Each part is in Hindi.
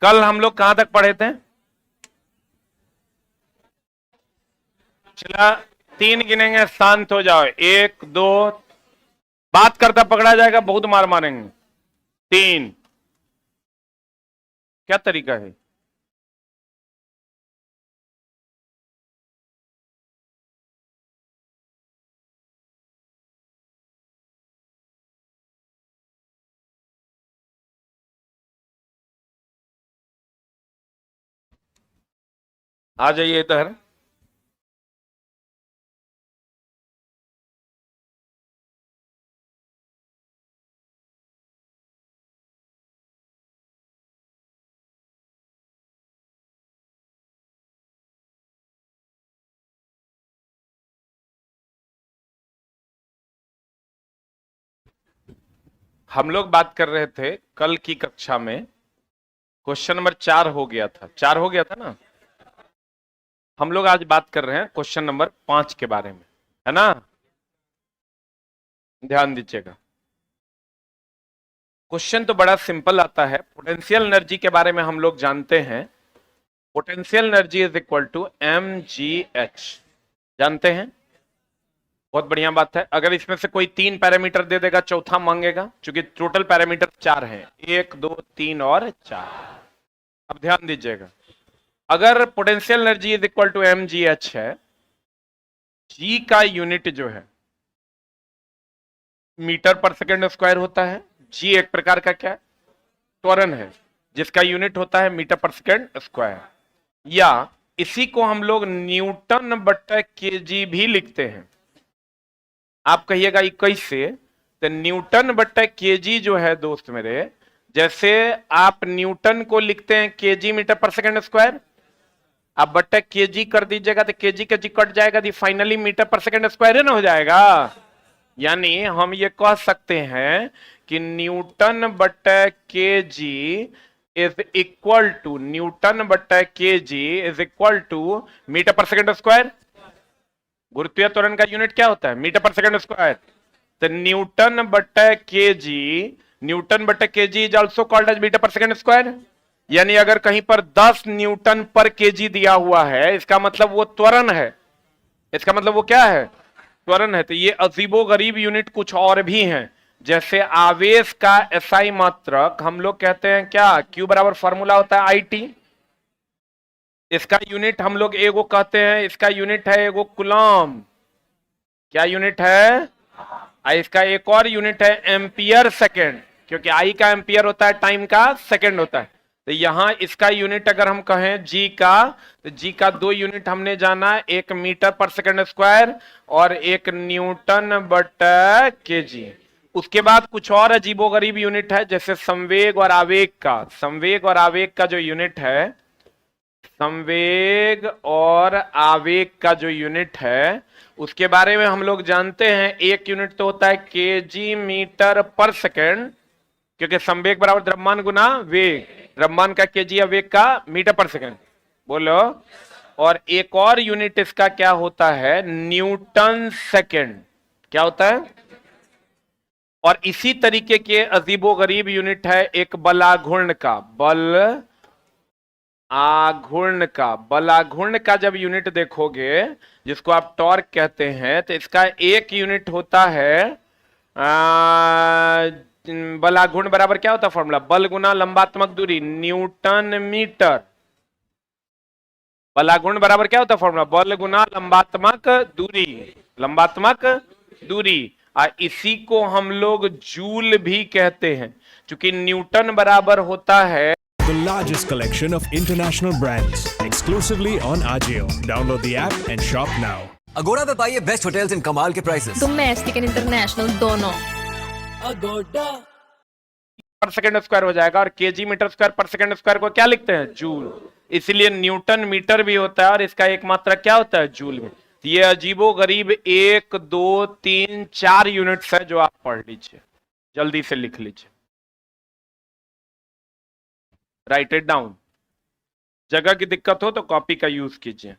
कल हम लोग कहां तक पढ़े थे? चला, 3 गिनेंगे, शांत हो जाओ। 1 2, बात करता पकड़ा जाएगा, बहुत मार मारेंगे। 3। क्या तरीका है? आ जाइए इधर। हम लोग बात कर रहे थे कल की कक्षा में, क्वेश्चन नंबर 4 हो गया था, 4 हो गया था ना। हम लोग आज बात कर रहे हैं क्वेश्चन नंबर 5 के बारे में, है ना? ध्यान दीजिएगा। क्वेश्चन तो बड़ा सिंपल आता है। पोटेंशियल एनर्जी के बारे में हम लोग जानते हैं। Potential energy is equal to mgh, जानते हैं। बहुत बढ़िया बात है। अगर इसमें से कोई 3 पैरामीटर दे देगा, चौथा मांगेगा, क्योंकि टोटल पैरामीटर 4 हैं, 1 2 3 और 4। अब ध्यान दीजिएगा, अगर potential energy is equal to mgh है, जी का यूनिट जो है मीटर पर सेकेंड स्क्वायर होता है। जी एक प्रकार का क्या है? त्वरण है, जिसका यूनिट होता है मीटर पर सेकेंड स्क्वायर। या इसी को हम लोग न्यूटन बटा केजी भी लिखते हैं। आप कहिएगा 21 से, तो न्यूटन बटा केजी जो है दोस्त मेरे, जैसे आप न्यूटन को लिखते हैं KG metre per second square, आप बट्टा केजी कर दीजिएगा तो केजी के जी कट जाएगा, तो finally metre per second square ना हो जाएगा। यानी हम ये कह सकते हैं कि न्यूटन बट्टा k g is equal to, Newton बट्टा k g is equal to metre per second square. गुरुत्वीय त्वरण का यूनिट क्या होता है? Metre per second square. तो न्यूटन बट्टा के जी, न्यूटन बट्टा k g is also called as metre per second square. यानी अगर कहीं पर 10 न्यूटन पर केजी दिया हुआ है, इसका मतलब वो त्वरण है। इसका मतलब वो क्या है? त्वरण है। तो ये अजीबो गरीब यूनिट कुछ और भी हैं, जैसे आवेश का एसआई मात्रक हम लोग कहते हैं क्या? क्यू बराबर फॉर्मूला होता है आई टी। इसका यूनिट हम लोग एगो कहते हैं, इसका यूनिट है एगो कुलॉम। क्या यूनिट है? इसका एक और यूनिट है एम्पियर सेकेंड, क्योंकि आई का एम्पियर होता है, टाइम का सेकेंड होता है। तो यहां इसका यूनिट अगर हम कहें जी का, तो जी का 2 यूनिट हमने जाना, एक मीटर पर सेकेंड स्क्वायर और एक न्यूटन बटा के जी। उसके बाद कुछ और अजीबोगरीब यूनिट है, जैसे संवेग और आवेग का। संवेग और आवेग का जो यूनिट है, संवेग और आवेग का जो यूनिट है, उसके बारे में हम लोग जानते हैं। एक यूनिट तो होता है केजी मीटर पर सेकेंड, क्योंकि संवेग बराबर द्रव्यमान गुना वेग, द्रव्यमान का केजी या वेग का मीटर पर सेकेंड। बोलो। और एक और यूनिट इसका क्या होता है? Newton second. क्या होता है? और इसी तरीके के अजीबो गरीब यूनिट है एक बलाघूर्ण का। बल आघूर्ण का, बलाघूर्ण का जब यूनिट देखोगे, जिसको आप टॉर्क कहते हैं, तो इसका एक यूनिट होता है बलाघूर्ण बराबर क्या होता है फॉर्मूला? बल गुना लंबात्मक दूरी, न्यूटन मीटर। बलाघूर्ण बराबर क्या होता है फॉर्मूला? बल गुना लंबात्मक दूरी, लंबात्मक दूरी। इसी को हम लोग जूल भी कहते हैं, क्योंकि न्यूटन बराबर होता है The largest collection of international brands exclusively on Ajio. Download the app and shop now. Aguada पे पाइए बेस्ट होटल्स इन कमाल के प्राइसेस। तुम मैस्टिक एंड इंटरनेशनल दोनों। अगोड़ा पर सेकेंड स्क्वायर हो जाएगा, और केजी मीटर स्क्वायर पर सेकेंड स्क्वायर को क्या लिखते हैं? जूल। इसलिए न्यूटन मीटर भी होता है, और इसका एक मात्रा क्या होता है? जूल में। ये अजीबो गरीब 1 2 3 4 यूनिट्स है, जो आप पढ़ लीजिए, जल्दी से लिख लीजिए, राइट इट डाउन। जगह की दिक्कत हो तो कॉपी का यूज कीजिए।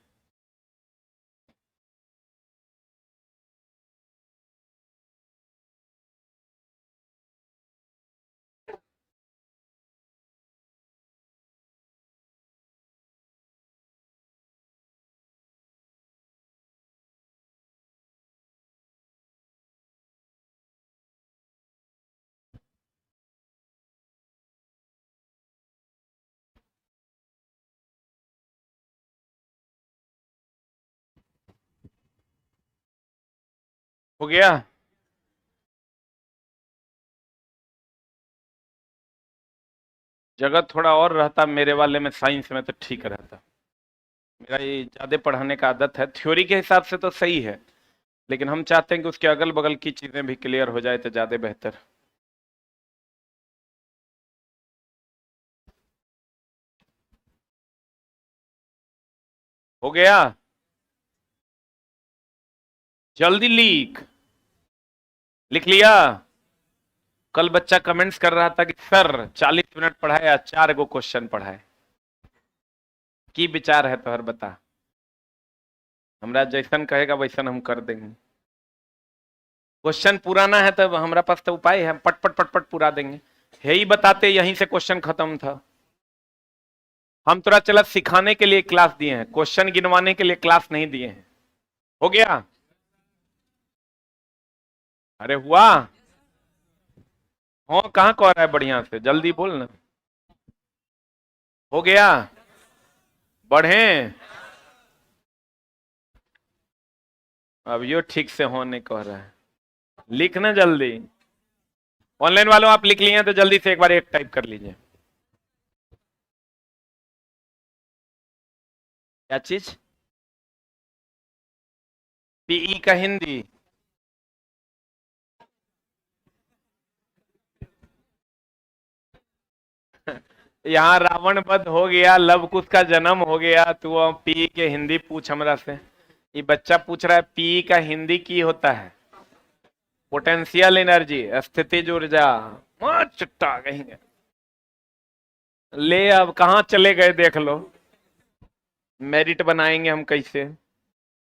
हो गया? जगह थोड़ा और रहता मेरे वाले में, साइंस में, तो ठीक रहता। मेरा ये ज्यादा पढ़ाने का आदत है, थ्योरी के हिसाब से तो सही है, लेकिन हम चाहते हैं कि उसके अगल बगल की चीजें भी क्लियर हो जाए तो ज्यादा बेहतर। हो गया? जल्दी लिख लिया? कल बच्चा कमेंट्स कर रहा था कि सर 40 मिनट पढ़ाया, 4 गो क्वेश्चन पढ़ाए। की विचार है तो हर बता, हमरा जैसन कहेगा वैसन हम कर देंगे। क्वेश्चन पुराना है तब हमारा पास तो उपाय है, पट पट पट पट पूरा देंगे। है ही बताते यहीं से क्वेश्चन खत्म था। हम थोड़ा चला सिखाने के लिए क्लास दिए हैं, क्वेश्चन गिनवाने के लिए क्लास नहीं दिए हैं। हो गया? अरे हुआ? हाँ, कहाँ कह रहा है बढ़िया से, जल्दी बोल ना। हो गया? बढ़े? अब यो ठीक से होने कह रहा है, लिखना जल्दी। ऑनलाइन वालों आप लिख लिए हैं तो जल्दी से एक बार एक टाइप कर लीजिए। क्या चीज? पीई का हिंदी? यहाँ रावण वध हो गया, लव कुश का जन्म हो गया, तू पी के हिंदी पूछ हमरा से। ये बच्चा पूछ रहा है पी का हिंदी की होता है? पोटेंशियल एनर्जी, स्थितिज ऊर्जा। चुट्टा कहेंगे। ले अब कहाँ चले गए देख लो, मेरिट बनाएंगे हम कैसे।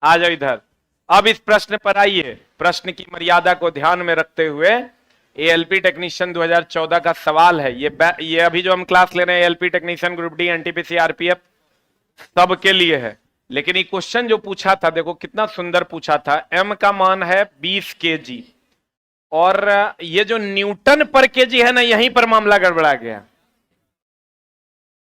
आ जाओ इधर। अब इस प्रश्न पर आइए। प्रश्न की मर्यादा को ध्यान में रखते हुए एएलपी टेक्नीशियन 2014 का सवाल है। ये अभी जो हम क्लास ले रहे हैं ALP technician group D NTPC RPF सब के लिए है, लेकिन ये क्वेश्चन जो पूछा था देखो कितना सुंदर पूछा था। एम का मान है 20 केजी और ये जो न्यूटन पर केजी है ना, यहीं पर मामला गड़बड़ा गया।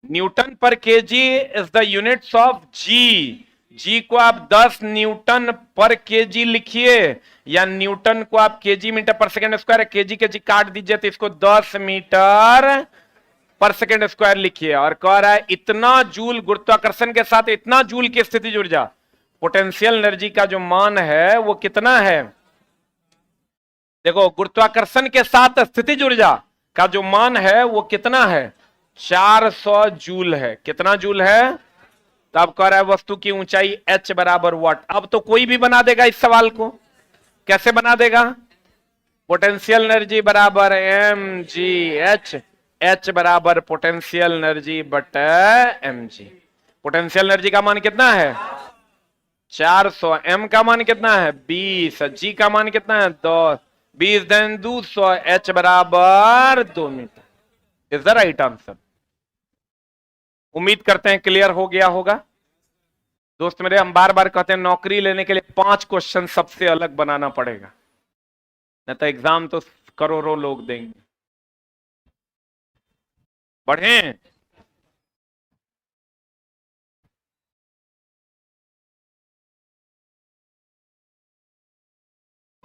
न्यूटन पर KG is the units of g. G को आप 10 न्यूटन पर केजी लिखिए, या न्यूटन को आप केजी मीटर पर सेकंड स्क्वायर, केजी के जी काट दीजिए तो इसको 10 मीटर पर सेकंड स्क्वायर लिखिए। और कह रहा है इतना जूल गुरुत्वाकर्षण के साथ, इतना जूल की स्थितिज ऊर्जा, पोटेंशियल एनर्जी का जो मान है वो कितना है। देखो गुरुत्वाकर्षण के साथ स्थितिज ऊर्जा का जो मान है वो कितना है, 400 जूल है। कितना जूल है? तब कह रहा है वस्तु की ऊंचाई h बराबर वाट। अब तो कोई भी बना देगा इस सवाल को। कैसे बना देगा? पोटेंशियल एनर्जी बराबर एम जी एच, एच बराबर पोटेंशियल एनर्जी बटे एम जी। पोटेंशियल एनर्जी का मान कितना है? 400। एम का मान कितना है? 20। जी का मान कितना है? 10। 20 देन 200, एच बराबर 2 metre. Is the right answer. उम्मीद करते हैं क्लियर हो गया होगा। दोस्त मेरे, हम बार बार कहते हैं नौकरी लेने के लिए 5 क्वेश्चन सबसे अलग बनाना पड़ेगा, नहीं तो एग्जाम तो करोड़ों लोग देंगे। बढ़े?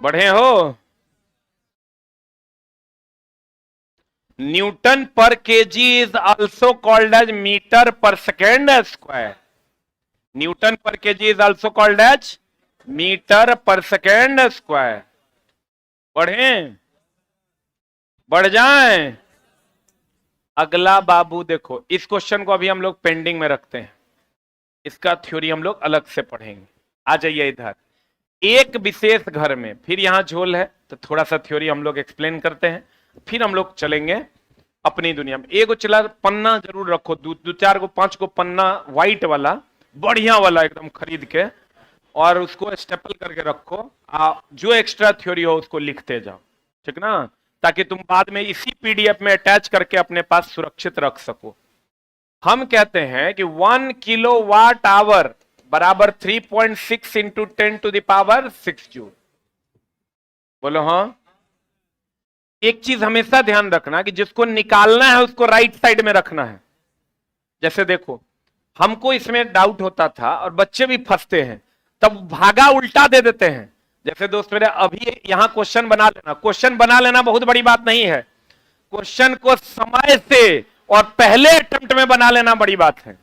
बढ़े हो? न्यूटन पर KG is also called as metre per second square. Newton पर KG is also called as metre per second square. बढ़े? बढ़ जाएं? अगला बाबू देखो, इस क्वेश्चन को अभी हम लोग पेंडिंग में रखते हैं, इसका थ्योरी हम लोग अलग से पढ़ेंगे। आ जाइए इधर। एक विशेष घर में, फिर यहां झोल है तो थोड़ा सा थ्योरी हम लोग एक्सप्लेन करते हैं, फिर हम लोग चलेंगे अपनी दुनिया में। एगो चला पन्ना जरूर रखो, दो 4 गो 5 गो पन्ना व्हाइट वाला, बढ़िया वाला एकदम खरीद के, और उसको स्टेपल करके रखो। जो एक्स्ट्रा थ्योरी हो उसको लिखते जाओ, ठीक ना, ताकि तुम बाद में इसी पीडीएफ में अटैच करके अपने पास सुरक्षित रख सको। हम कहते हैं कि 1 किलोवाट आवर बराबर 3.6 into 10 to the power 6 joule. बोलो हाँ। एक चीज हमेशा ध्यान रखना कि जिसको निकालना है उसको राइट साइड में रखना है। जैसे देखो, हमको इसमें डाउट होता था और बच्चे भी फंसते हैं, तब भागा उल्टा दे देते हैं, जैसे दोस्त मेरे अभी यहां क्वेश्चन बना लेना, क्वेश्चन बना लेना बहुत बड़ी बात नहीं है, क्वेश्चन को समय से और पहले अटेम्प्ट में बना लेना बड़ी बात है।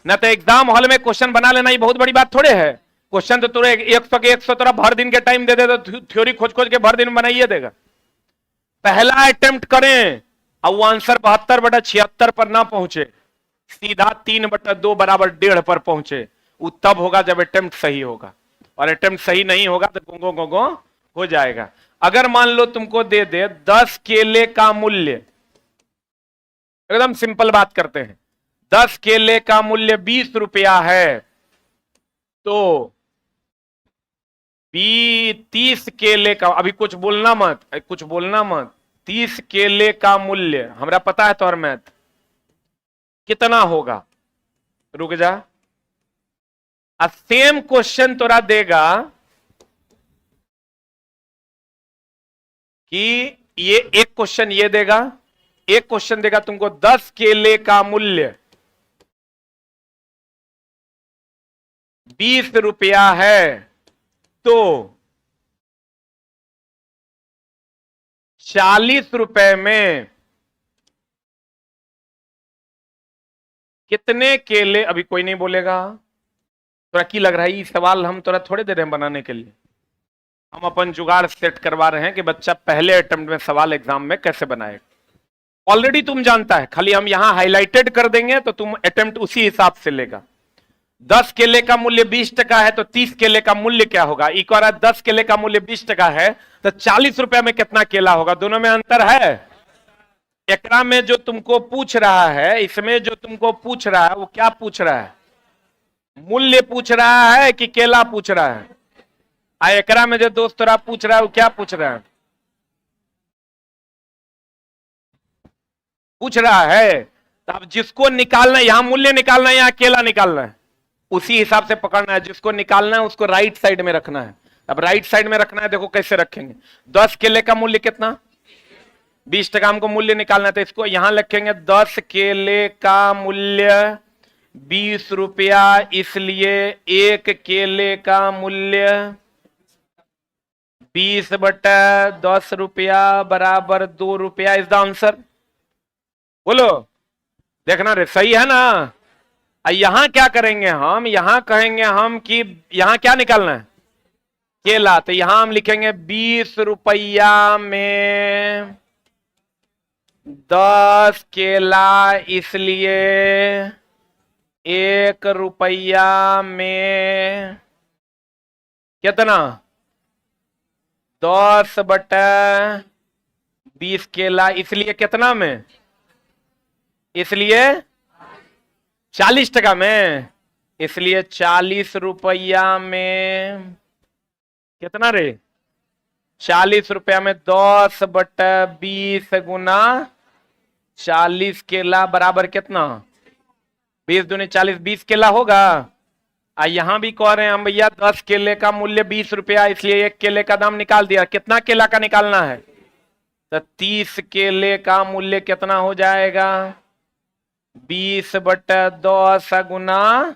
ना तो एग्जाम हॉल में क्वेश्चन बना लेना ये बहुत बड़ी बात थोड़े है। क्वेश्चन तो तुरंत 100 के 100 तेरा भर दिन के टाइम दे दे तो थ्योरी खोज खोज के भर दिन बनाइए देगा। पहला अटेम्प्ट करें और वो आंसर 72/76 पर ना पहुंचे, सीधा 3/2 बराबर 1.5 पर पहुंचे, वो तब होगा जब अटेम्प्ट सही होगा। और अटेम्प्ट सही नहीं होगा तो गोंगो गोंगो हो जाएगा। अगर मान लो तुमको दे दे 10 केले का मूल्य, एकदम सिंपल बात करते हैं, 10 केले का मूल्य 20 रुपया है, तो 30 केले का, अभी कुछ बोलना मत, कुछ बोलना मत, 30 केले का मूल्य हमरा पता है तोहर मैथ कितना होगा। रुक जा, सेम क्वेश्चन तोरा देगा कि ये एक क्वेश्चन ये देगा, एक क्वेश्चन देगा तुमको 10 केले का मूल्य 20 रुपया है, तो 40 रुपए में कितने केले, अभी कोई नहीं बोलेगा। तोरा की लग रहा है ये सवाल हम तोरा थोड़े दे रहे हैं बनाने के लिए, हम अपन जुगाड़ सेट करवा रहे हैं कि बच्चा पहले अटेम्प्ट में सवाल एग्जाम में कैसे बनाए। ऑलरेडी तुम जानता है, खाली हम यहां हाईलाइटेड कर देंगे तो तुम अटेम्प्ट उसी हिसाब से लेगा। 10 केले का मूल्य 20 टका है तो 30 केले का मूल्य क्या होगा। एक और 10 केले का मूल्य 20 टका है तो 40 रुपए में कितना केला होगा। दोनों में अंतर है। एकरा में जो तुमको पूछ रहा है, इसमें जो तुमको पूछ रहा है वो क्या पूछ रहा है, मूल्य पूछ रहा है कि केला पूछ रहा है। एकरा में जो दोस्त तोरा पूछ रहा है वो क्या पूछ रहा है, पूछ रहा है। तो अब जिसको निकालना है, यहां मूल्य निकालना है, यहां केला निकालना है, उसी हिसाब से पकड़ना है। जिसको निकालना है उसको राइट साइड में रखना है। अब राइट साइड में रखना है, देखो कैसे रखेंगे। 10 केले का मूल्य कितना, 20 टका हमको मूल्य निकालना है, तो इसको यहां लिखेंगे 10 केले का मूल्य 20 रुपया, इसलिए एक केले का मूल्य 20/10 रुपया बराबर 2 रुपया इज द आंसर। बोलो, देखना रे, सही है ना। यहां क्या करेंगे हम, यहां कहेंगे हम कि यहां क्या निकालना है, केला। तो यहां हम लिखेंगे 20 रुपया में 10 केला, इसलिए 1 रुपया में कितना, 10/20 केला, इसलिए कितना में, इसलिए 40 टका में, इसलिए 40 रुपया में कितना रे, 40 रुपया में 10/20 गुना 40 केला बराबर कितना, 20 दूनी 40, 20 केला होगा। यहां भी कह रहे हैं हम भैया 10 केले का मूल्य 20 रुपया, इसलिए एक केले का दाम निकाल दिया। कितना केला का निकालना है, तो 30 केले का मूल्य कितना हो जाएगा, 20/10 गुना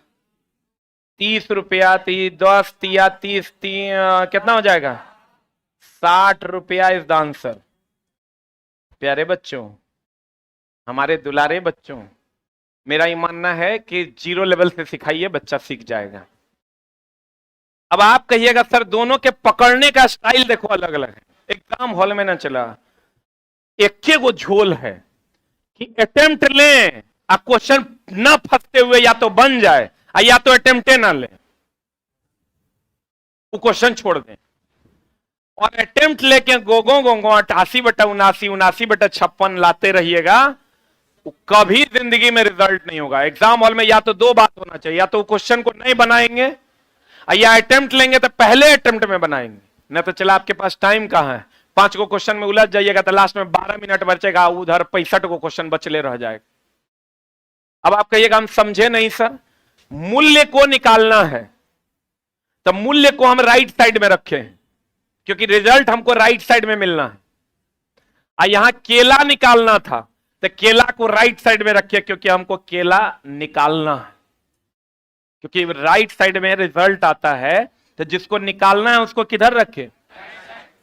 30 रुपया, 10 तिया 30, कितना हो जाएगा, 60 रुपया इज द आंसर। प्यारे बच्चों, हमारे दुलारे बच्चों, मेरा ये मानना है कि 0 लेवल से सिखाइए, बच्चा सीख जाएगा। अब आप कहिएगा सर दोनों के पकड़ने का स्टाइल देखो अलग अलग है, एग्जाम हॉल में ना चला। एक वो झोल है कि अटेम्प्ट लें और क्वेश्चन ना फंसते हुए या तो बन जाए या तो अटेम्प्टे ना लें, वो क्वेश्चन छोड़ दें। और अटेम्प्ट लेके गोगो गोंगो 88/79, 79/56 लाते रहिएगा, कभी जिंदगी में रिजल्ट नहीं होगा। एग्जाम हॉल में या तो 2 बात होना चाहिए, या तो क्वेश्चन को नहीं बनाएंगे या अटेम्प्ट लेंगे तो पहले अटेम्प्ट में बनाएंगे। नहीं तो चला आपके पास टाइम कहां है, 5 को क्वेश्चन में उलझ जाइएगा तो लास्ट में 12 मिनट बचेगा, उधर 65 को क्वेश्चन बचले रह जाएगा। अब आप कहिएगा हम समझे नहीं सर, मूल्य को निकालना है तो मूल्य को हम राइट साइड में रखे हैं क्योंकि रिजल्ट हमको राइट साइड में मिलना है। यहां केला निकालना था तो केला को राइट साइड में रखिए क्योंकि हमको केला निकालना है, क्योंकि राइट साइड में रिजल्ट आता है तो जिसको निकालना है उसको किधर रखे,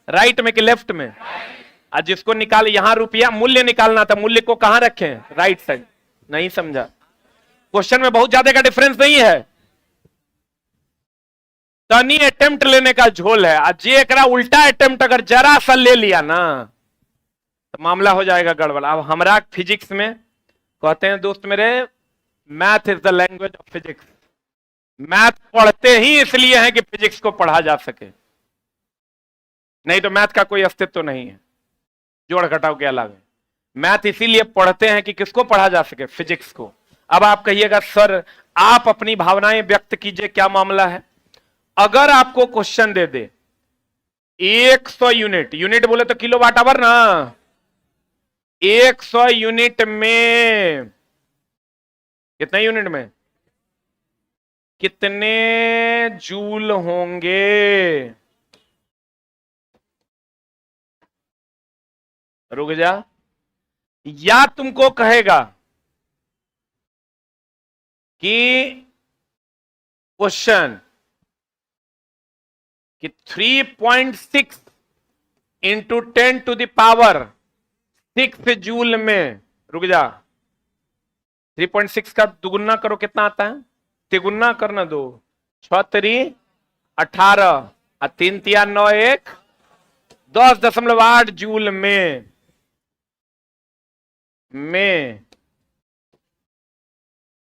राइट में कि लेफ्ट में? और जिसको निकाल, यहां रुपया मूल्य निकालना था, मूल्य को कहां रखें, राइट साइड। नहीं समझा? क्वेश्चन में बहुत ज्यादा का डिफरेंस नहीं है, तनी अटेम्प्ट लेने का झोल है। आज ये एकरा उल्टा अटेम्प्ट अगर जरा सा ले लिया ना तो मामला हो जाएगा गड़बड़। अब हमरा फिजिक्स में कहते हैं दोस्त मेरे, math is the language of physics. Math पढ़ते ही इसलिए है कि फिजिक्स को पढ़ा जा सके, नहीं तो मैथ का कोई अस्तित्व नहीं है जोड़ घटाव के अलावा। मैथ इसीलिए पढ़ते हैं कि किसको पढ़ा जा सके, फिजिक्स को। अब आप कहिएगा सर आप अपनी भावनाएं व्यक्त कीजिए, क्या मामला है? अगर आपको क्वेश्चन दे दे 100 यूनिट, यूनिट बोले तो किलो वाट आवर ना, 100 यूनिट में कितने यूनिट में कितने जूल होंगे? रुक जा, या तुमको कहेगा कि क्वेश्चन कि 3.6 into 10 to the power 6 joule में, रुक जा, 3.6 का दुगुना करो कितना आता है, तिगुना करना, 2 6 3 18 और 3 3 9 1 10.8 जूल में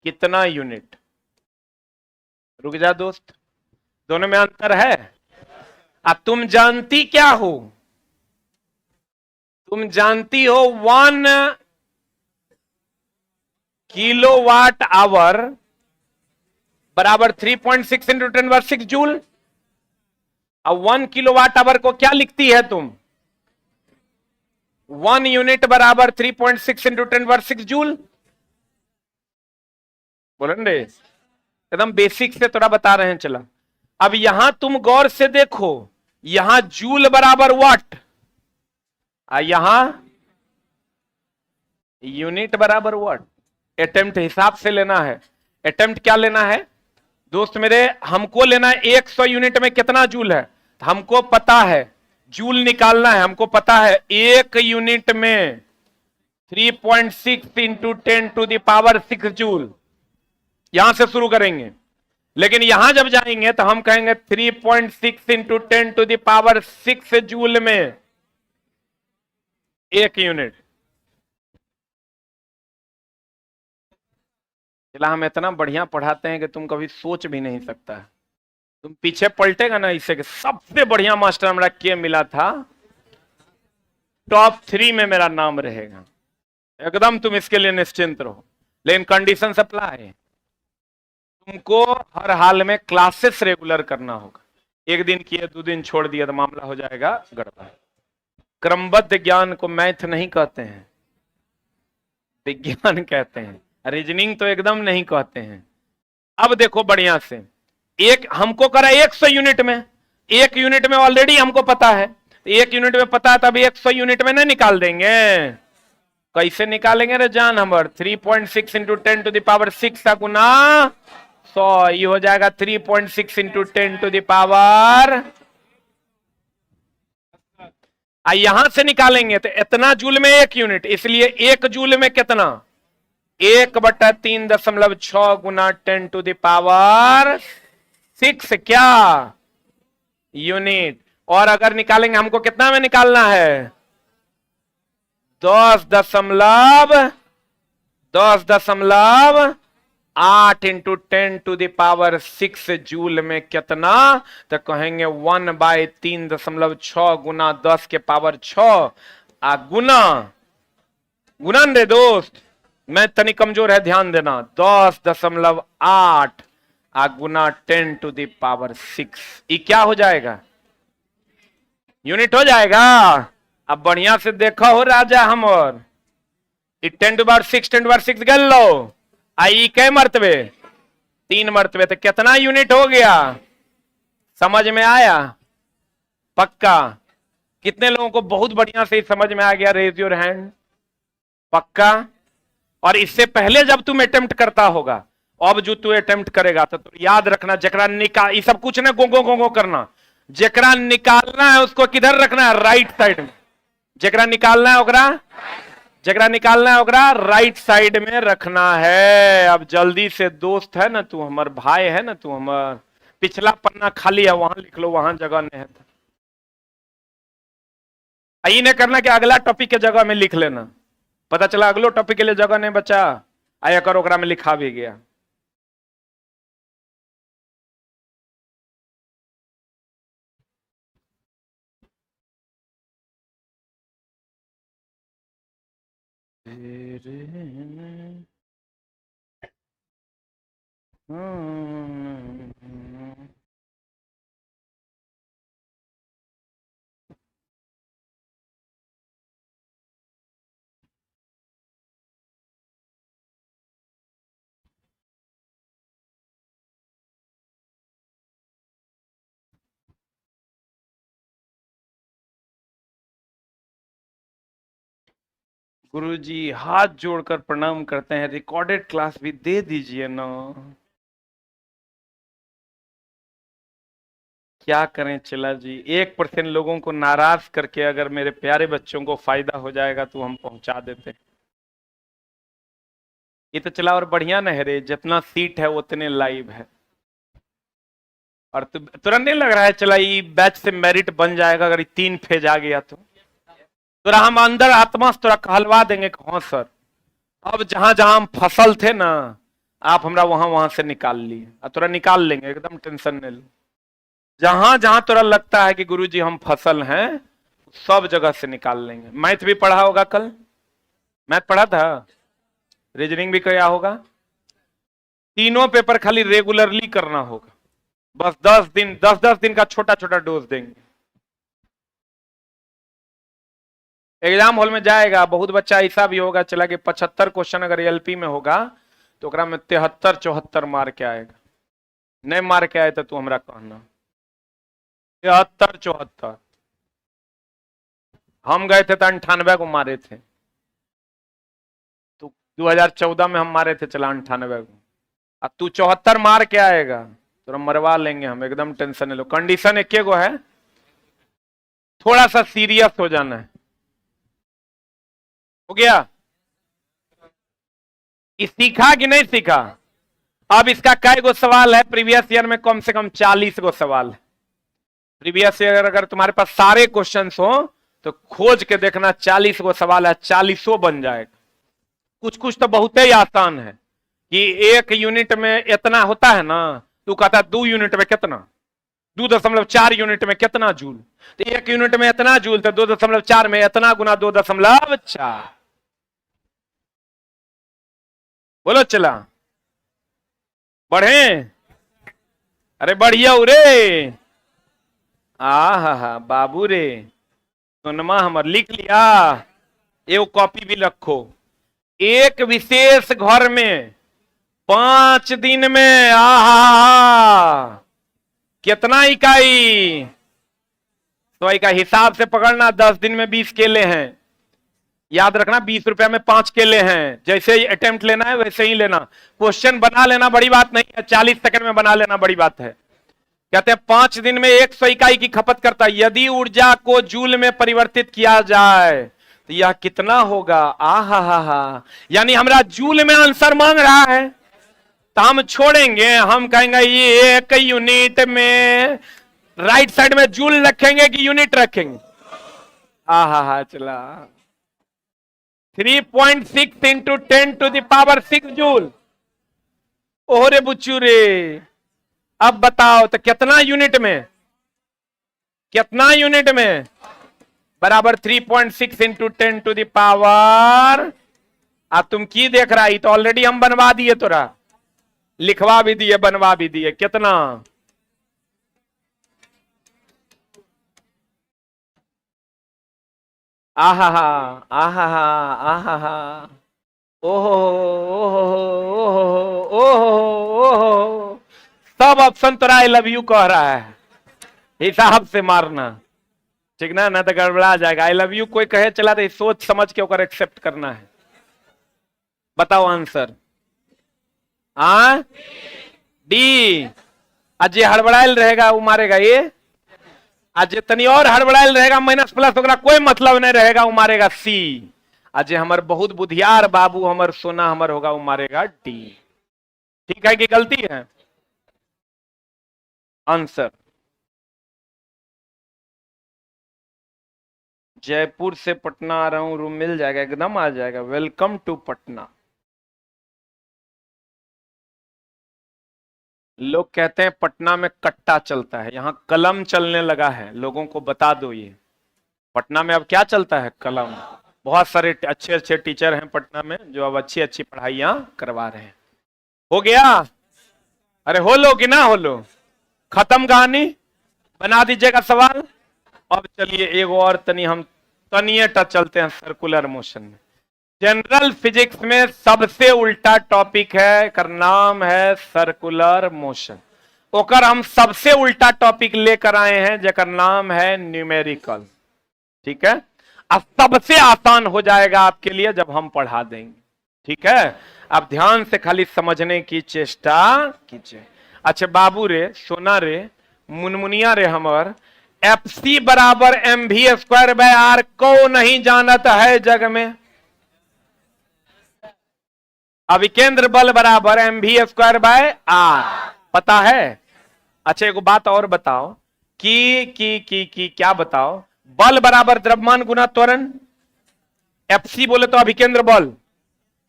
कितना यूनिट? रुक जा दोस्त, दोनों में अंतर है। अब तुम जानती क्या हो? तुम जानती हो 1 किलोवाट आवर बराबर 3.6 इंटू 10⁻6 जूल। अब 1 किलोवाट आवर को क्या लिखती है तुम? 1 यूनिट बराबर 3.6 इंटू 10⁻6 जूल। बोले रे, एकदम बेसिक से थोड़ा बता रहे हैं। चला, अब यहां तुम गौर से देखो, यहां जूल बराबर वाट, यहां यूनिट बराबर वाट। अटेम्प्ट हिसाब से लेना है। अटेम्प्ट क्या लेना है दोस्त मेरे? हमको लेना है 100 यूनिट में कितना जूल है। हमको पता है जूल निकालना है, हमको पता है 1 यूनिट में 3.6 into 10 to the power 6 joule. यहां से शुरू करेंगे, लेकिन यहां जब जाएंगे तो हम कहेंगे 3.6 into 10 to the power 6 joule में 1 यूनिट। चला, हम इतना बढ़िया पढ़ाते हैं कि तुम कभी सोच भी नहीं सकता। तुम पीछे पलटेगा ना इससे कि सबसे बढ़िया मास्टर हमारा के मिला था, टॉप 3 में मेरा नाम रहेगा। एकदम तुम इसके लिए निश्चिंत रहो, लेकिन कंडीशन अप्लाई है। तुमको हर हाल में क्लासेस रेगुलर करना होगा। एक दिन किए 2 दिन छोड़ दिया तो मामला हो जाएगा गड़बड़। क्रमबद्ध ज्ञान को मैथ नहीं कहते हैं, विज्ञान कहते हैं। रीजनिंग तो एकदम नहीं कहते हैं। अब देखो बढ़िया से, एक हमको करा 100 यूनिट में, 1 यूनिट में ऑलरेडी हमको पता है, 1 यूनिट में पता है तब 100 यूनिट में नहीं निकाल देंगे। कैसे निकालेंगे रे जान हमर? 3.6 इंटू 10 टू द पावर 6 का गुना 100, ये हो जाएगा 3.6 इंटू 10 टू द पावर। यहां से निकालेंगे तो इतना जूल में 1 यूनिट, इसलिए 1 जूल में कितना? 1/3.6 गुना 10 टू द पावर 6 क्या यूनिट। और अगर निकालेंगे हमको कितना में निकालना है? 10.8 into 10 to the power 6 joule में कितना? तो कहेंगे 1/3.6 गुना 10 के पावर 6 गुना रे दोस्त, मैं तनी कमजोर है ध्यान देना, 10.8 गुना 10 टू द पावर 6। ये क्या हो जाएगा? यूनिट हो जाएगा। अब बढ़िया से देखो हो राजा हमर, 10 टू पावर 6 10 टू पावर 6 गल लो, आई कै मर्तबे? 3 मर्तबे, तो कितना यूनिट हो गया? समझ में आया? पक्का? कितने लोगों को बहुत बढ़िया से समझ में आ गया? Raise your hand. पक्का? और इससे पहले जब तुम अटेम्प्ट करता होगा अब जो तू अटेम्प्ट करेगा तो याद रखना, जकरा निकाल, ये सब कुछ ना गो करना, जकरा निकालना है उसको किधर रखना है, राइट साइड में। जकरा निकालना है ओकरा राइट साइड में रखना है। अब जल्दी से, दोस्त है ना तू, हमार भाई है ना तू, हमार पिछला पन्ना खाली है, वहां लिख लो, वहां जगह नहीं है। यही नहीं करना कि अगला टॉपिक के जगह में लिख लेना, पता चला अगलो टॉपिक के लिए जगह नहीं बचा, आया कर ओकरा में लिखा भी गया। गुरुजी हाथ जोड़कर प्रणाम करते हैं, रिकॉर्डेड क्लास भी दे दीजिए ना। क्या करें चिल्ला जी, 1% लोगों को नाराज करके अगर मेरे प्यारे बच्चों को फायदा हो जाएगा तो हम पहुंचा देते। ये तो चला और बढ़िया न है रे, जितना सीट है उतने लाइव है। और तुरंत नहीं लग रहा है चला ये बैच से मेरिट बन जाएगा अगर 3 फेज आ गया तो तुरा हम अंदर आत्मा से तुरा कहलवा देंगे कि हाँ सर, अब जहां जहां हम फसल थे ना, आप हमरा वहां से निकाल लिए, और तुरा निकाल लेंगे, एकदम टेंशन नहीं लो। जहां जहां तुरा लगता है कि गुरुजी हम फसल हैं, सब जगह से निकाल लेंगे। मैथ भी पढ़ा होगा कल, मैथ पढ़ा था, रीजनिंग भी किया होगा। तीनों पेपर खाली रेगुलरली करना होगा, बस 10 दिन का छोटा छोटा डोज देंगे। एग्जाम हॉल में जाएगा, बहुत बच्चा ऐसा भी होगा चला कि 75 क्वेश्चन अगर एलपी में होगा तो ओकरा में 73-74 मार के आएगा। नहीं मार के आए तो तू हमरा कहना। 73-74 हम गए थे तो 98 को मारे थे, तो 2014 में हम मारे थे चला 98 को। अब तू 74 मार के आएगा तो मरवा लेंगे हम, एकदम टेंशन नहीं लो। कंडीशन एक गो है, थोड़ा सा सीरियस हो जाना है। हो गया? सीखा कि नहीं सीखा? अब इसका कई गो सवाल है, प्रीवियस ईयर में कम से कम 40 गो सवाल है। प्रीवियस ईयर अगर तुम्हारे पास सारे क्वेश्चंस हो तो खोज के देखना, 40 गो सवाल है, 40 बन जाएगा। कुछ कुछ तो बहुत ही आसान है कि 1 यूनिट में इतना होता है ना, तू कहता 2 यूनिट में कितना, 2.4 यूनिट में कितना जूल, तो 1 यूनिट में इतना जूल, तो 2.4 में इतना गुना 2.4। बोलो चला बढ़े, अरे बढ़िया रे, हा बाबू रे, सोनमा हमर लिख लिया। एगो कॉपी भी रखो। एक विशेष घर में 5 दिन में कितना इकाई, तो इका हिसाब से पकड़ना। 10 दिन में 20 केले हैं, याद रखना 20 रुपया में 5 केले हैं। जैसे ही अटेम्प्ट लेना है वैसे ही लेना। क्वेश्चन बना लेना बड़ी बात नहीं है, 40 सेकंड में बना लेना बड़ी बात है। कहते हैं 5 दिन में 100 इकाई की खपत करता है। यदि ऊर्जा को जूल में परिवर्तित किया जाए तो यह कितना होगा? आहा, यानी हमरा जूल में आंसर मांग रहा है, तो हम छोड़ेंगे, हम कहेंगे ये 1 यूनिट में राइट साइड में जूल रखेंगे कि यूनिट रखेंगे? आहा चला 3.6 इंटू 10⁶ जूल। ओरे बुच्चू रे, अब बताओ तो कितना यूनिट में बराबर 3.6 इंटू 10⁻। अब तुम की देख रहा है, तो ऑलरेडी हम बनवा दिए, तोरा लिखवा भी दिए, बनवा भी दिए। कितना? आहा ओहो ओहो, सब ऑप्शन तोरा आई लव यू कह रहा है, हिसाब से मारना, ठीक ना? ना तो गड़बड़ा जाएगा। आई लव यू कोई कहे चला तो सोच समझ के ओकर एक्सेप्ट करना है। बताओ आंसर। हाँ डी। आज ये हड़बड़ाइल रहेगा वो मारेगा ये। आज जितनी और हड़बड़ाइल रहेगा माइनस प्लस होगा कोई मतलब नहीं रहेगा वो मारेगा सी। आज हमर बहुत बुधियार बाबू हमर सोना हमर होगा वो मारेगा डी। ठीक है कि गलती है? आंसर जयपुर से पटना आ रहा हूं, रूम मिल जाएगा, एकदम आ जाएगा। Welcome to Patna. लोग कहते हैं पटना में कट्टा चलता है, यहाँ कलम चलने लगा है। लोगों को बता दो ये पटना में अब क्या चलता है, कलम। बहुत सारे अच्छे अच्छे टीचर हैं पटना में जो अब अच्छी अच्छी पढ़ाइयां करवा रहे हैं। हो गया? अरे हो लो कि ना हो लो? खत्म कहानी? बना दीजिएगा सवाल। अब चलिए एक और हम तनिए टच चलते हैं सर्कुलर मोशन में। जनरल फिजिक्स में सबसे उल्टा टॉपिक है, कर नाम है सर्कुलर मोशन। ओकर हम सबसे उल्टा टॉपिक लेकर आए हैं जेकर नाम है न्यूमेरिकल। ठीक है, अब सबसे आसान हो जाएगा आपके लिए जब हम पढ़ा देंगे। ठीक है, आप ध्यान से खाली समझने की चेष्टा कीजिए। अच्छा बाबू रे, सोना रे, मुनमुनिया रे, हमर एफ सी बराबर एम भी स्क्वायर बाय आर को नहीं जानत है जग में। अभिकेंद्र बल बराबर एम भी स्क्वायर बाय आर पता है? अच्छा एक बात और बताओ कि क्या बताओ? बल बराबर द्रव्यमान गुना त्वरण। एफ सी बोले तो अभिकेंद्र बल,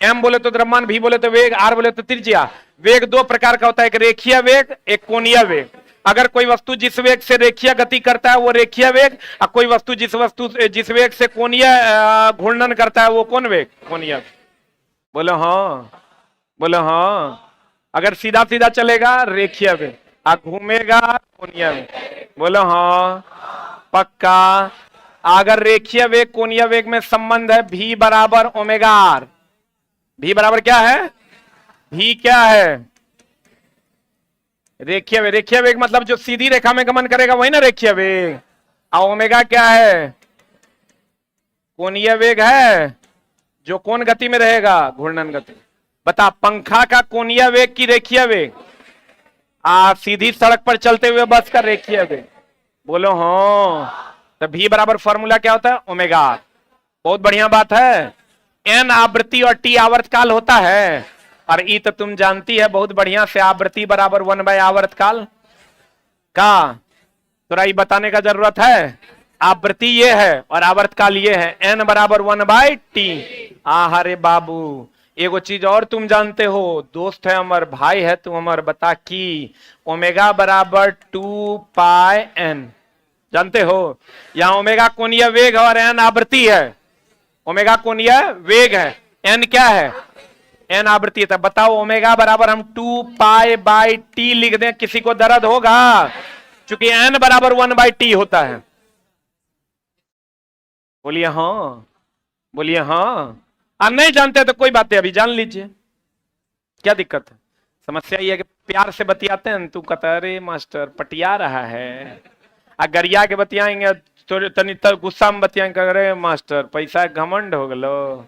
एम बोले तो द्रव्यमान, भी बोले तो वेग, आर बोले तो त्रिज्या। वेग दो प्रकार का होता है, एक रेखीय वेग, एक कोणीय वेग। अगर कोई वस्तु जिस वेग से रेखीय गति करता है वो रेखीय वेग, और कोई वस्तु जिस वेग से कोणीय घूर्णन करता है वो कौन वेग? कोणीय। बोलो हाँ, बोलो हाँ। अगर सीधा सीधा चलेगा रेखीय वेग, और घूमेगा कोणीय वेग। बोलो हाँ पक्का। अगर रेखीय वेग कोणीय वेग में संबंध है भी बराबर ओमेगा आर। भी बराबर क्या है? भी क्या है? रेखीय वेग। रेखीय वेग मतलब जो सीधी रेखा में गमन करेगा वही ना रेखीय वेग। और ओमेगा क्या है? कोणीय वेग है जो कौन गति में रहेगा? घूर्णन गति। बता, पंखा का कोणीय वेग की रेखीय वेग? सीधी सड़क पर चलते हुए बस का रेखीय वेग। बोलो हाँ। तो भी बराबर फॉर्मूला क्या होता है? Omega R. बहुत बढ़िया बात है। एन आवृत्ति और टी आवर्तकाल होता है, और ई तो तुम जानती है बहुत बढ़िया से, आवृत्ति बराबर 1/, आवर्तकाल का थोड़ा ये बताने का जरूरत है। आवृत्ति ये है और आवर्तकाल ये है। एन बराबर 1/t। अरे बाबू एगो चीज और तुम जानते हो, दोस्त है हमार, भाई है तू हमार, बता कि ओमेगा बराबर 2πn। जानते हो? यहां ओमेगा कोणीय वेग है और एन आवृत्ति है। ओमेगा कोणीय वेग है, एन क्या है? एन आवृत्ति है। बताओ ओमेगा बराबर हम 2π/t लिख दें, किसी को दर्द होगा? क्योंकि एन बराबर 1/t होता है। बोलिए हाँ, बोलिए हाँ। आप नहीं जानते तो कोई बात नहीं, अभी जान लीजिए, क्या दिक्कत है? समस्या ये है कि प्यार से बतियाते हैं, तू कहता अरे मास्टर पटिया रहा है। गरिया के बतियाएंगे थोड़े तनी गुस्सा में बतियाएंगे, अरे मास्टर पैसा घमंड हो गलो।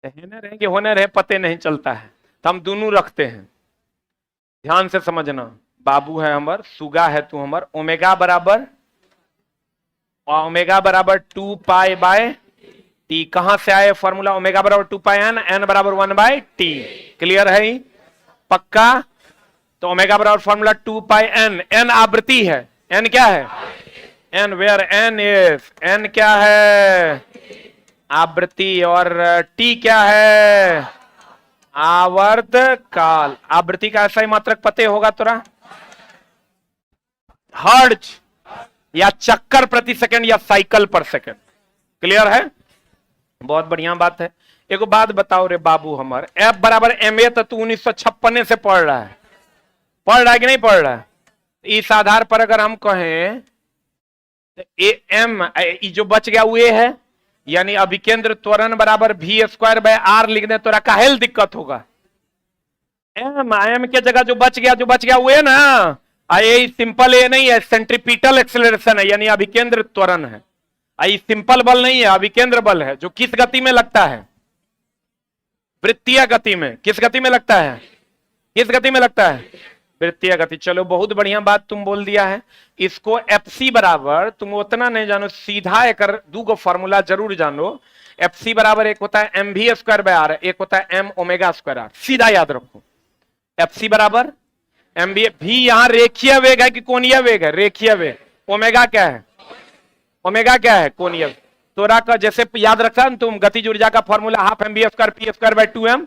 रहे कि होने रहे पते नहीं चलता है, तो हम दोनों रखते हैं। ध्यान से समझना, बाबू है हमर, सुगा है तू हमर। ओमेगा बराबर 2π/t। कहां से आए फॉर्मूला? ओमेगा बराबर 2πn, एन बराबर 1/t। क्लियर है? पक्का? तो ओमेगा बराबर फॉर्मूला 2πn। एन आवृत्ति है, एन क्या है? N where N is, N क्या है? आवृत्ति। और टी क्या है? आवर्तकाल। आवृत्ति का ऐसा ही मात्रक पते होगा तोरा? हर्ट्ज या चक्कर प्रति सेकंड या साइकिल पर सेकंड। क्लियर है? बहुत बढ़िया बात है। एक बात बताओ रे बाबू हमर, एफ बराबर एम ए तो तू 1956 से पढ़ रहा है, पढ़ रहा है कि नहीं पढ़ रहा है? इस आधार पर अगर हम कहें ए एम, जो बच गया वो ए है, यानी अभिकेंद्र त्वरण बराबर v²/r लिख दे तो काहेल दिक्कत होगा? एम के जगह जो बच गया वो है ना। ये सिंपल ए नहीं है, सेंट्रीपिटल एक्सेलरेशन है, यानी अभिकेंद्र त्वरण है। ये सिंपल बल नहीं है, अभिकेंद्र बल है, जो किस गति में लगता है? वृत्तीय गति में। किस गति में लगता है? किस गति में लगता है? वृत्तीय गति। चलो बहुत बढ़िया बात तुम बोल दिया है। इसको एफसी बराबर, तुम उतना नहीं जानो, सीधा एक दो को फॉर्मूला जरूर जानो। एफसी बराबर एक होता है M V square by R, एक होता है एम ओमेगा स्क्वायर आर। सीधा याद रखो, एफसी बराबर एम भी यहां रेखीय वेग है कि कोणीय वेग है? रेखीय वेग। ओमेगा क्या है? ओमेगा क्या है? कोणीय। तोरा का जैसे याद रखा ना तुम गतिज ऊर्जा का formula half M B square P square by 2m,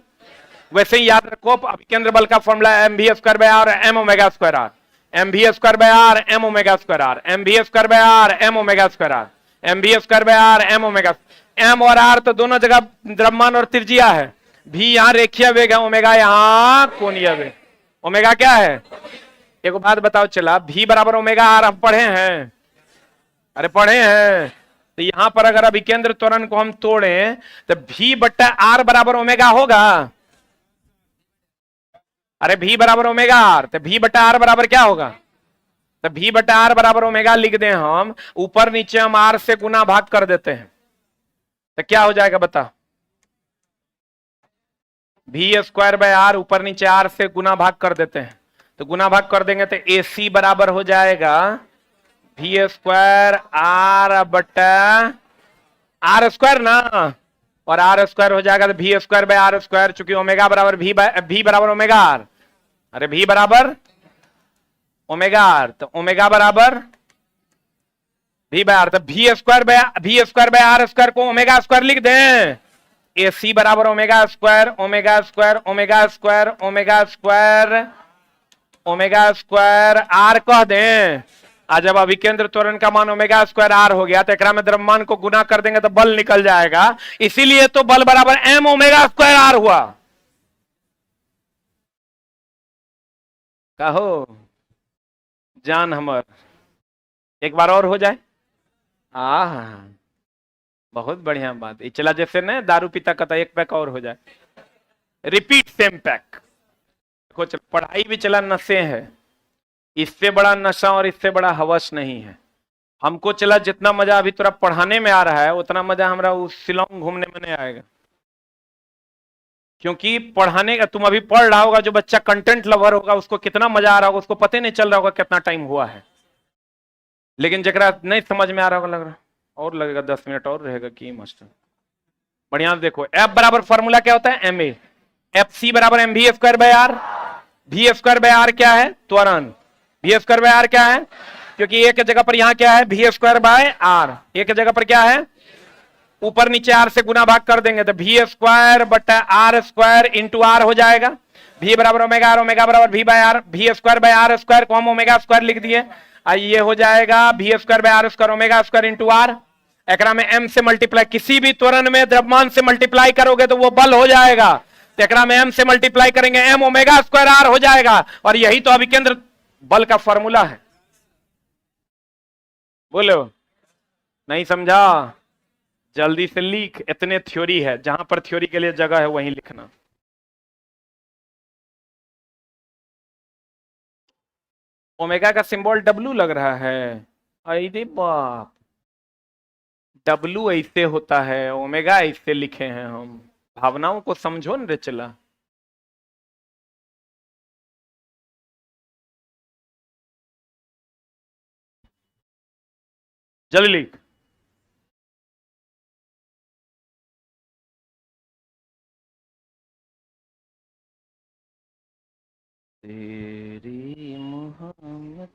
वैसे ही याद रखो अभिकेंद्र बल का formula M V square by R M omega square R. M V square by R M omega square R, M V square by R M omega square R, M V square by R M omega. M और आर तो दोनों जगह द्रव्यमान और त्रिज्या है। भी यहाँ रेखीय वेग है, ओमेगा यहाँ कोणीय वेग। ओमेगा क्या है? एक बात बताओ, चला भी बराबर ओमेगा आर हम पढ़े हैं? अरे पढ़े हैं। तो यहां पर अगर अभिकेंद्र त्वरण को हम तोड़ें तो भी बट्टा आर बराबर ओमेगा होगा। अरे भी बराबर ओमेगा आर, तो भी बट्टा आर बराबर क्या होगा? तो भी बट्टा आर बराबर ओमेगा लिख दें हम, ऊपर नीचे हम आर से गुना भाग कर देते हैं, तो क्या हो जाएगा बता? भी स्क्वायर बाय आर ऊपर नीचे आर से गुना भाग कर देते हैं, तो गुना भाग कर देंगे तो ए सी बराबर हो जाएगा भी स्क्वायर आर बटा आर स्क्वायर ना, और आर स्क्वायर हो जाएगा तो भी स्क्वायर बाय आर स्क्वायर, चूंकि ओमेगा बराबर भी बराबर ओमेगा आर। अरे भी बराबर ओमेगा आर, तो ओमेगा बराबर भी बाय आर, तो भी स्क्वायर बाय आर स्क्वायर को ओमेगा स्क्वायर लिख दें। ए सी बराबर omega square omega square omega square omega square omega square R कह दें। आज जब अभिकेंद्र त्वरण का मान ओमेगा स्क्वायर आर हो गया तो एकरा में द्रव्यमान को गुना कर देंगे तो बल निकल जाएगा, इसीलिए तो बल बराबर एम ओमेगा स्क्वायर आर हुआ। कहो जान हमर एक बार और हो जाए। बहुत बढ़िया बात। चला जैसे न दारू पीता कहता एक पैक और हो जाए, रिपीट सेम पैक। पढ़ाई भी चला नशे है, इससे बड़ा नशा और इससे बड़ा हवस नहीं है। हमको चला जितना मजा अभी थोड़ा पढ़ाने में आ रहा है उतना मजा हमरा उस शिलोंग घूमने में नहीं आएगा, क्योंकि पढ़ाने का तुम अभी पढ़ रहा होगा, जो बच्चा कंटेंट लवर होगा उसको कितना मजा आ रहा होगा, उसको पता नहीं चल रहा होगा कितना टाइम हुआ है। लेकिन जरा नहीं समझ में आ रहा होगा, लग रहा और लगेगा 10 मिनट और रहेगा कि मास्टर। बढ़िया देखो, एफ बराबर फॉर्मूला क्या होता है? M A. एफ सी बराबर M V square by R. V square by R क्या है? त्वरण। वी स्क्वायर बाय आर क्या है? क्योंकि एक जगह पर यहां क्या है? वी स्क्वायर बाय आर, एक जगह पर क्या है? ऊपर नीचे आर से गुना भाग कर देंगे तो वी स्क्वायर बटा आर स्क्वायर इंटू आर हो जाएगा। वी बराबर ओमेगा आर, ओमेगा बराबर V by R, V square by R square को हम ओमेगा स्क्वायर लिख दिए। ये हो जाएगा V square by R square omega square into R. एकरा में m से मल्टीप्लाई, किसी भी त्वरण में द्रव्यमान से मल्टीप्लाई करोगे तो वो बल हो जाएगा, तो एकरा में m से मल्टीप्लाई करेंगे m ओमेगा स्क्वायर आर हो जाएगा। और यही तो अभिकेंद्र बल का फॉर्मूला है। बोलो नहीं समझा? जल्दी से लिख, इतने थ्योरी है, जहां पर थ्योरी के लिए जगह है वहीं लिखना। ओमेगा का सिंबल W लग रहा है। अरे बाप, W ऐसे होता है, ओमेगा ऐसे लिखे हैं हम। भावनाओं को समझो न रे चला। जल्दी लिख। तेरी मोहब्बत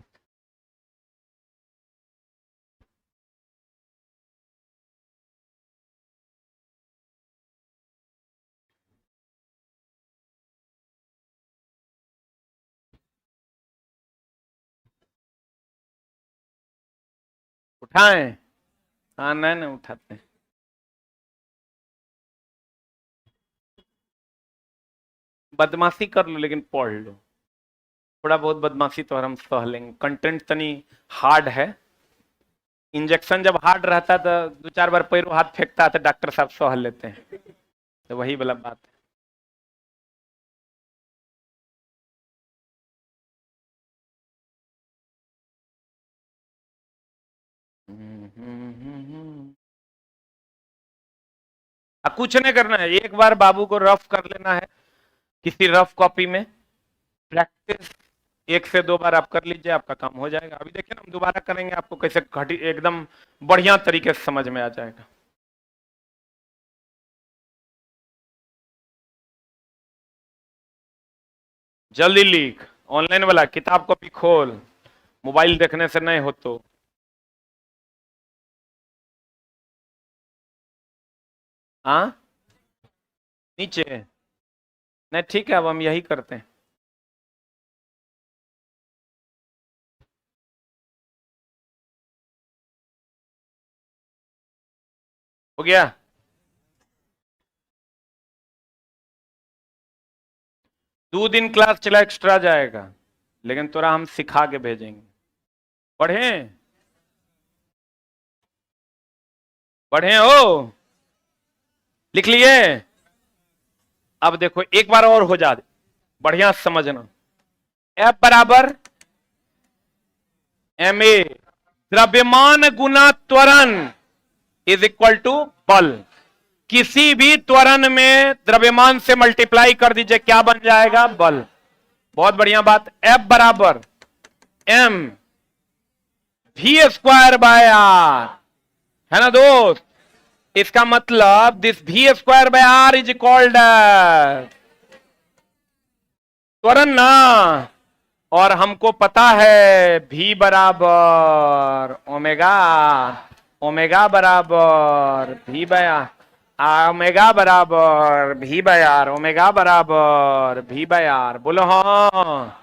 उठाएं? हाँ नहीं उठाते। बदमाशी कर लो लेकिन पढ़ लो। थोड़ा बहुत बदमाशी तो हम सह लेंगे, कंटेंट तनी हार्ड है। इंजेक्शन जब हार्ड रहता है तो 2-4 बार पैरों हाथ फेंकता है तो डॉक्टर साहब सह लेते हैं, तो वही वाला बात है। कुछ नहीं करना है, एक बार बाबू को रफ कर लेना है किसी रफ कॉपी में, प्रैक्टिस 1 से 2 बार आप कर लीजिए, आपका काम हो जाएगा। अभी देखिए ना, हम दोबारा करेंगे, आपको कैसे घटी एकदम बढ़िया तरीके से समझ में आ जाएगा। जल्दी लिख, ऑनलाइन वाला किताब कॉपी खोल, मोबाइल देखने से नहीं हो तो। हाँ, नीचे नहीं, ठीक है, अब हम यही करते हैं। हो गया? 2 दिन क्लास चला, एक्स्ट्रा जाएगा, लेकिन तोरा हम सिखा के भेजेंगे। पढ़े पढ़े हो, लिख लिए? अब देखो एक बार और हो जा, बढ़िया समझना। F बराबर ma, द्रव्यमान गुना त्वरण इज इक्वल टू बल। किसी भी त्वरण में द्रव्यमान से मल्टीप्लाई कर दीजिए, क्या बन जाएगा? बल। बहुत बढ़िया बात। F बराबर m v² बाय r, है ना दोस्त? इसका मतलब this v² by r is equalled त्वरण ना, और हमको पता है v बराबर ओमेगा, ओमेगा बराबर v बाय r, ओमेगा बराबर v बाय r, ओमेगा बराबर v बाय r। बोलो हाँ।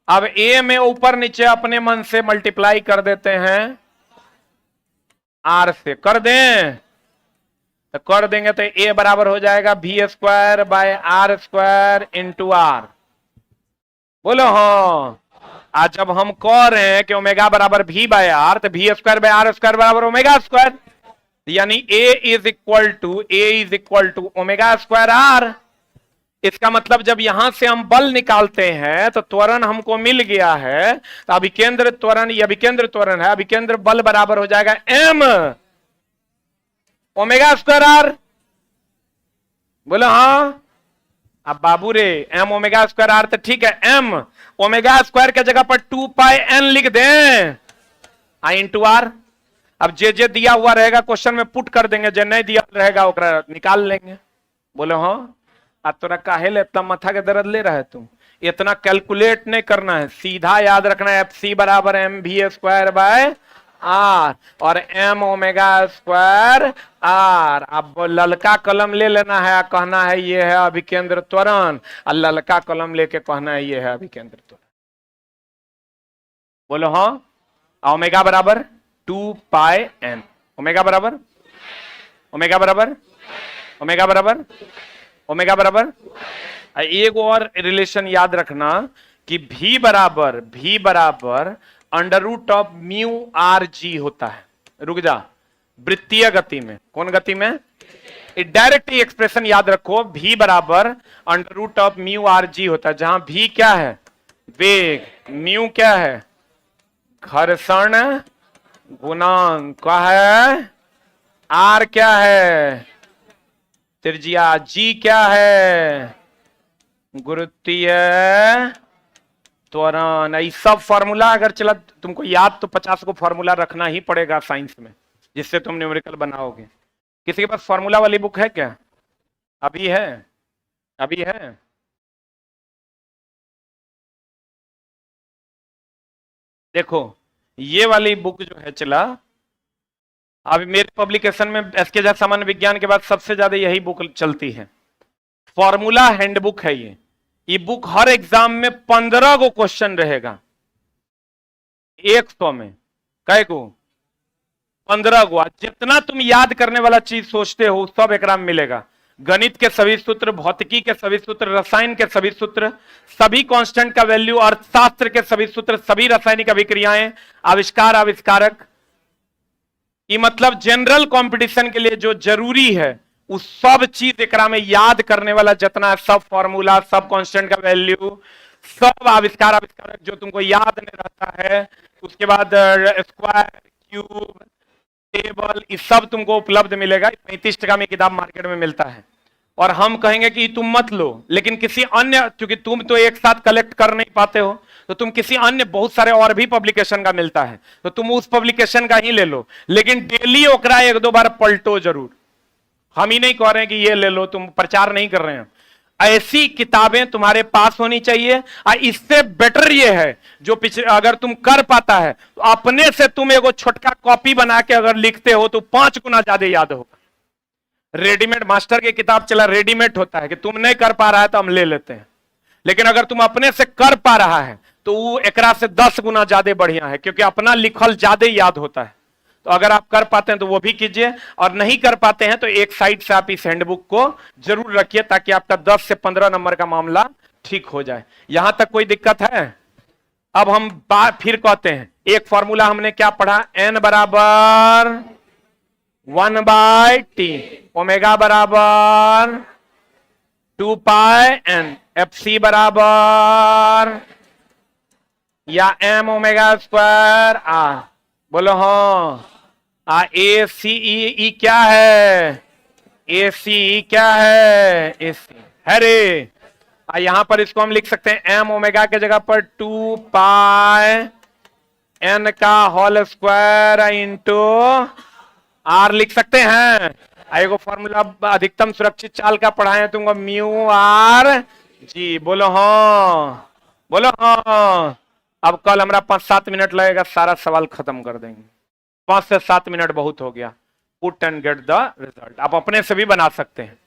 अब a में ऊपर नीचे अपने मन से मल्टीप्लाई कर देते हैं, r से कर दें तो कर देंगे तो a बराबर हो जाएगा v² by r² into r। बोलो हाँ। आज जब हम कह रहे हैं कि ओमेगा बराबर v बाय r, तो v² बाय r² बराबर ओमेगा स्क्वायर, यानी a is equal to omega square r। इसका मतलब जब यहां से हम बल निकालते हैं तो त्वरण हमको मिल गया है, तो अभिकेंद्र त्वरण, ये अभिकेंद्र त्वरण है, अभिकेंद्र बल बराबर हो जाएगा m ओमेगा स्क्वायर r। बोलो हाँ। अब बाबू रे, m ओमेगा स्क्वायर r, तो ठीक है, m ओमेगा स्क्वायर के जगह पर 2 पाई n लिख दें, i इंटू r। अब जे दिया हुआ रहेगा क्वेश्चन में पुट कर देंगे, जे नहीं दिया रहेगा ओकरा निकाल लेंगे। बोलो हाँ। अब तोरा काहे ले इतना माथा के दर्द ले रहा है तुम? इतना कैलकुलेट नहीं करना है, सीधा याद रखना है FC बराबर mv² बाय r और m ओमेगा स्क्वायर r। अब ललका कलम ले लेना है, कहना है ये है अभिकेंद्र त्वरण, और ललका कलम लेके कहना है ये है अभिकेंद्र त्वरण। बोलो हाँ। ओमेगा बराबर 2 पाई n, ओमेगा बराबर ओमेगा बराबर ओमेगा बराबर ओमेगा बराबर। एक और रिलेशन याद रखना कि v बराबर under root of mu R G होता है। रुक जा, वृत्तीय गति में, कौन गति में? डायरेक्ट एक्सप्रेशन याद रखो, v बराबर under root of mu R G होता है, जहां v क्या है? वेग, म्यू क्या है? घर्षण गुणांक क्या है? आर क्या है? त्रिज्या, जी क्या है? गुरुत्वीय त्वरण। ये सब फॉर्मूला अगर चला तुमको याद, तो 50 को फॉर्मूला रखना ही पड़ेगा साइंस में, जिससे तुम न्यूमेरिकल बनाओगे। किसी के पास फॉर्मूला वाली बुक है क्या? अभी है? अभी है? देखो ये वाली बुक जो है चला, अभी मेरे पब्लिकेशन में एसके झा सामान्य विज्ञान के बाद सबसे ज्यादा यही बुक चलती है। फॉर्मूला हैंडबुक है ये बुक हर एग्जाम में 15 गो क्वेश्चन रहेगा 100 में। कै गो? 15 गो। जितना तुम याद करने वाला चीज सोचते हो सब एकरा में मिलेगा। गणित के सभी सूत्र, भौतिकी के सभी सूत्र, रसायन के सभी सूत्र, सभी कांस्टेंट का वैल्यू, अर्थशास्त्र के सभी सूत्र, सभी रासायनिक अभिक्रियाएं, आविष्कार, आविष्कारक, ये मतलब जनरल कंपटीशन के लिए जो जरूरी है उस सब चीज एकरा में याद करने वाला जितना है, सब फॉर्मूला, सब कांस्टेंट का वैल्यू, सब आविष्कार, आविष्कारक जो तुमको याद नहीं रहता है, उसके बाद स्क्वायर, क्यूब, टेबल, ये सब तुमको उपलब्ध मिलेगा। 35 टका में किताब मार्केट में मिलता है। और हम कहेंगे कि तुम मत लो, लेकिन किसी अन्य, क्योंकि तुम तो एक साथ कलेक्ट कर नहीं पाते हो, तो तुम किसी अन्य बहुत सारे और भी पब्लिकेशन का मिलता है, तो तुम उस पब्लिकेशन का ही ले लो, लेकिन डेली ओकरा एक दो बार पलटो जरूर। हम ही नहीं कह रहे हैं कि ये ले लो, तुम प्रचार नहीं कर रहे हैं। ऐसी किताबें तुम्हारे पास होनी चाहिए। और इससे बेटर ये है, जो पिछले अगर तुम कर पाता है तो अपने से तुम एगो छोटका कॉपी बना के अगर लिखते हो तो 5 गुना ज्यादा याद होगा। रेडीमेड मास्टर की किताब चला, रेडीमेड होता है कि तुम नहीं कर पा रहा है तो हम ले लेते हैं, लेकिन अगर तुम अपने से कर पा रहा है तो वो एकरा से 10 गुना ज्यादा बढ़िया है, क्योंकि अपना लिखल ज्यादा याद होता है। तो अगर आप कर पाते हैं तो वो भी कीजिए, और नहीं कर पाते हैं तो एक साइड से आप इस हैंडबुक को जरूर रखिए, ताकि आपका 10 से 15 नंबर का मामला ठीक हो जाए। यहां तक कोई दिक्कत है? अब हम फिर कहते हैं, एक फॉर्मूला हमने क्या पढ़ा, n बराबर 1/t, ओमेगा बराबर 2πn, fc बराबर या m ओमेगा स्क्वायर r। बोलो हाँ। ए सी ई क्या है? ए सी ई क्या है? ए सी है रे। यहां पर इसको हम लिख सकते हैं m ओमेगा के जगह पर 2πn का होल स्क्वायर इंटू r लिख सकते हैं। एगो फॉर्मूला अधिकतम सुरक्षित चाल का पढ़ाए तुमको, म्यू आर जी। बोलो हाँ, बोलो हाँ। अब कल हमारा 5-7 मिनट लगेगा, सारा सवाल खत्म कर देंगे। 5 से 7 मिनट बहुत हो गया। Put and get the result. आप अपने से भी बना सकते हैं,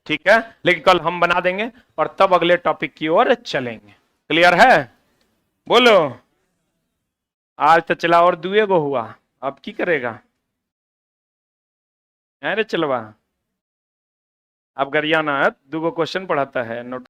ठीक है, लेकिन कल हम बना देंगे और तब अगले टॉपिक की ओर चलेंगे। क्लियर है? बोलो। आज तो चला और दुए गो हुआ, अब की करेगा? अरे चलवा, अब गरियाना 2 क्वेश्चन पढ़ाता है नोट